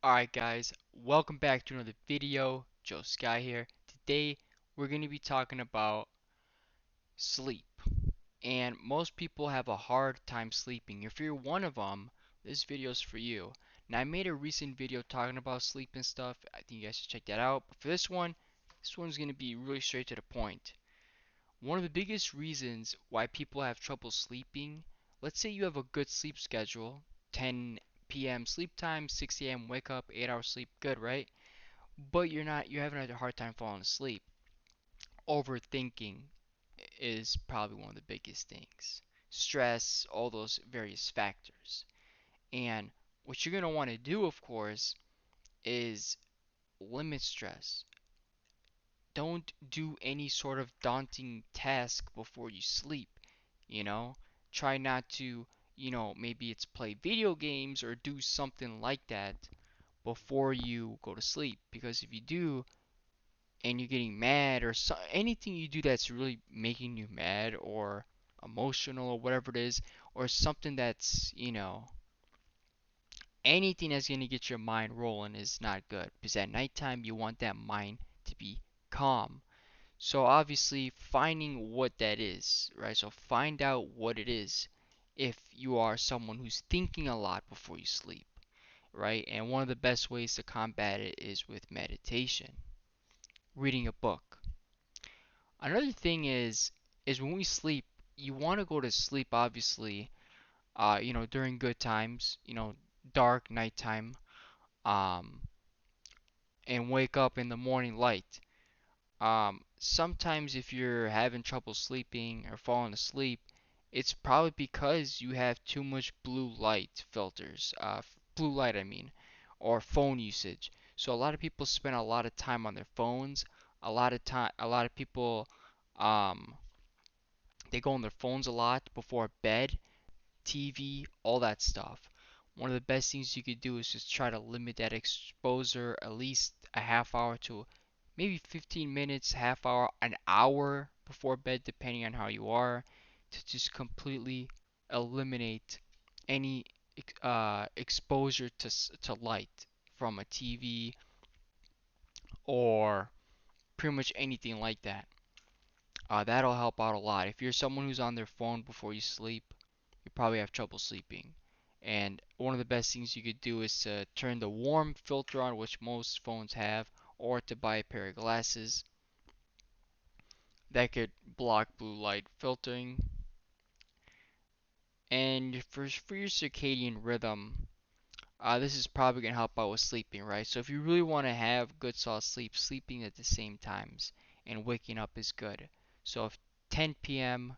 Alright guys, welcome back to another video. Joe Sky here. Today we're going to be talking about sleep. And most people have a hard time sleeping. If you're one of them, this video is for you. Now I made a recent video talking about sleep and stuff. I think you guys should check that out. But for this one's going to be really straight to the point. One of the biggest reasons why people have trouble sleeping, let's say you have a good sleep schedule, 10 p.m. sleep time, 6 a.m. wake up, 8 hours sleep, good, right? But you're having a hard time falling asleep. Overthinking is probably one of the biggest things. Stress, all those various factors. And what you're going to want to do, of course, is limit stress. Don't do any sort of daunting task before you sleep, you know? Try not to, maybe it's play video games or do something like that before you go to sleep. Because if you do, and you're getting mad or anything you do that's really making you mad or emotional or whatever it is, or something that's, anything that's going to get your mind rolling is not good because at nighttime you want that mind to be calm. So obviously finding what that is, right? So find out what it is if you are someone who's thinking a lot before you sleep, right? And one of the best ways to combat it is with meditation, reading a book. Another thing is when we sleep, you want to go to sleep obviously, during good times, dark nighttime, um, and wake up in the morning light. Sometimes if you're having trouble sleeping or falling asleep, it's probably because you have too much blue light filters, blue light I mean, or phone usage. So a lot of people spend a lot of time on their phones. A lot of people, um, they go on their phones a lot before bed, TV, all that stuff. One of the best things you could do is just try to limit that exposure at least a half hour to maybe 15 minutes, half hour, an hour before bed, depending on how you are, to just completely eliminate any exposure to light from a TV or pretty much anything like that. That'll help out a lot. If you're someone who's on their phone before you sleep, you probably have trouble sleeping. And one of the best things you could do is to turn the warm filter on, which most phones have, or to buy a pair of glasses that could block blue light filtering. And for your circadian rhythm, this is probably going to help out with sleeping, right? So if you really want to have good solid sleep, sleeping at the same times and waking up is good. So if 10 p.m.,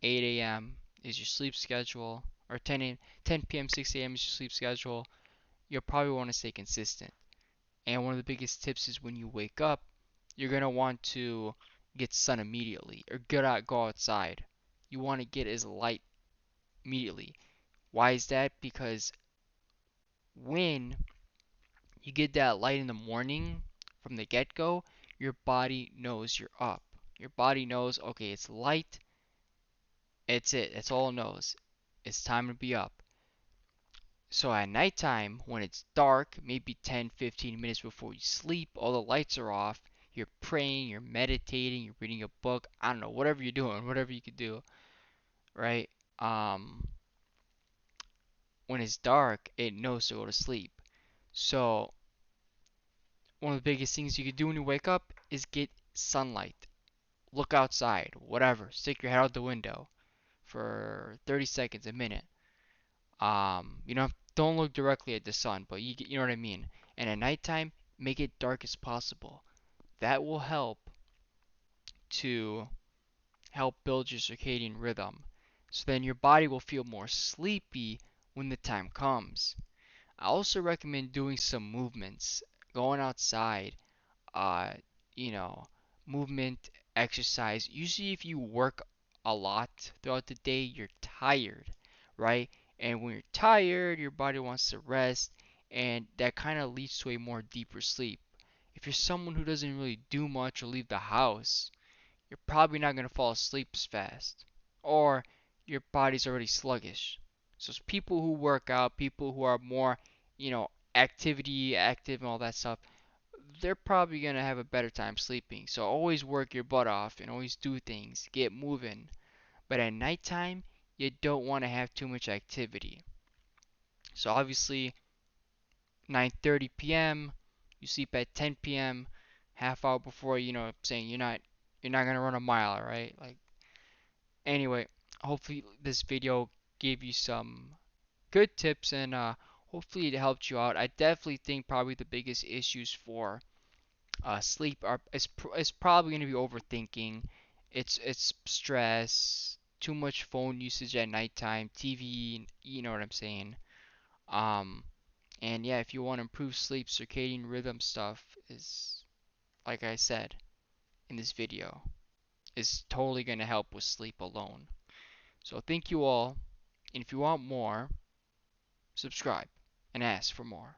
8 a.m. is your sleep schedule, or 10 p.m., 6 a.m. is your sleep schedule, you'll probably want to stay consistent. And one of the biggest tips is when you wake up, you're going to want to get sun immediately or go outside. You want to get as light immediately. Why is that? Because when you get that light in the morning from the get-go, your body knows you're up. Your body knows, okay, it's light. It's it. That's all it knows. It's time to be up. So at nighttime, when it's dark, maybe 10, 15 minutes before you sleep, all the lights are off. You're praying, you're meditating, you're reading a book. I don't know, whatever you're doing, whatever you could do, right? Um, when it's dark, it knows to go to sleep. So one of the biggest things you could do when you wake up is get sunlight. Look outside, whatever. Stick your head out the window for 30 seconds, a minute. Don't look directly at the sun, but you know what I mean. And at nighttime, make it dark as possible. That will to help build your circadian rhythm. So then your body will feel more sleepy when the time comes. I also recommend doing some movements, going outside, uh, you know, movement, exercise. Usually, if you work a lot throughout the day, you're tired, right? And when you're tired, your body wants to rest, and that kind of leads to a more deeper sleep. If you're someone who doesn't really do much or leave the house, you're probably not going to fall asleep as fast, or your body's already sluggish. So it's people who work out, people who are more, you know, active and all that stuff, they're probably gonna have a better time sleeping. So always work your butt off and always do things, get moving. But at nighttime, you don't want to have too much activity. So obviously, 9:30 p.m. you sleep at 10 p.m. half hour before, saying you're not gonna run a mile, right? Like anyway, hopefully this video gave you some good tips and hopefully it helped you out. I definitely think probably the biggest issues for sleep is probably going to be overthinking. It's stress, too much phone usage at nighttime, TV, you know what I'm saying. Um, and yeah, if you want to improve sleep, circadian rhythm stuff is, like I said in this video, is totally going to help with sleep alone. So thank you all, and if you want more, subscribe and ask for more.